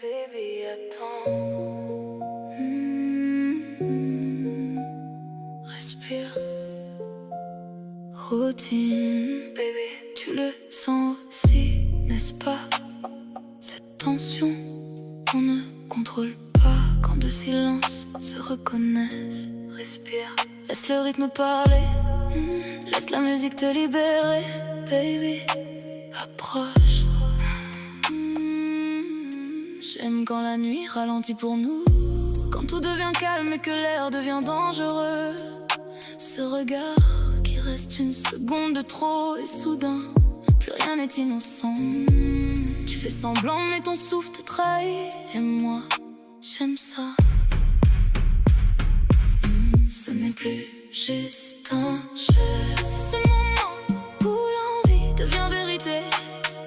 Baby, attends. Respire. Routine. Baby, tu le sens aussi, n'est-ce pas? Cette tension qu'on ne contrôle pas quand deux silences se reconnaissent. Respire. Laisse le rythme parler. Laisse la musique te libérer. Baby, approche. J'aime quand la nuit ralentit pour nous, quand tout devient calme et que l'air devient dangereux. Ce regard qui reste une seconde de trop et soudain, plus rien n'est innocent. Tu fais semblant mais ton souffle te trahit. Et moi, j'aime ça. Ce n'est plus juste un jeu, c'est ce moment où l'envie devient vérité.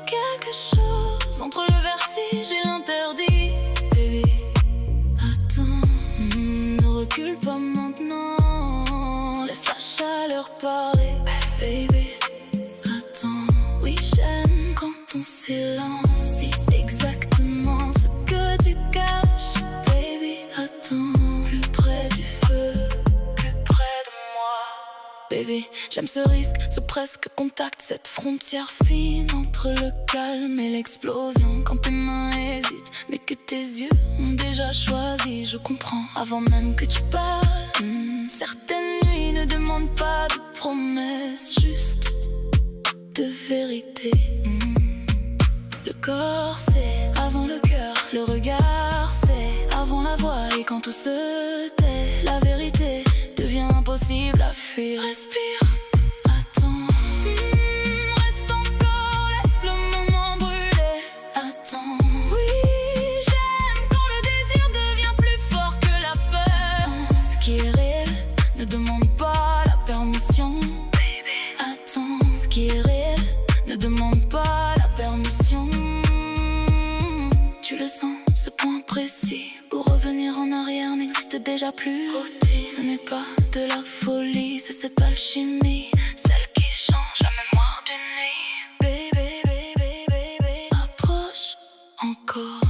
Quelque chose entre le vertige et l'interdit. Baby, attends, ne recule pas maintenant. Laisse la chaleur parler. Baby, attends, oui j'aime quand ton silence dit exactement ce que tu caches. Baby, attends, plus près du feu, plus près de moi. Baby, j'aime ce risque, ce presque contact, cette frontière fine entre le calme et l'explosion. Quand tes mains hésitent, mais que tes yeux ont déjà choisi. Je comprends avant même que tu parles. Certaines nuits ne demandent pas de promesses, juste de vérité. Le corps c'est avant le cœur, le regard c'est avant la voix. Et quand tout se tait, la vérité devient impossible à fuir. Respire, attends, reste encore, laisse le moment brûler. Attends, oui j'aime quand le désir devient plus fort que la peur. Ce qui est réel ne demande pas la permission. Baby, attends, ce qui est réel ne demande pas la permission. Tu le sens, ce point précis où revenir en arrière n'existe déjà plus. Ce n'est pas de la folie, c'est cette alchimie, celle qui change la mémoire d'une nuit. Baby, baby, baby, approche encore.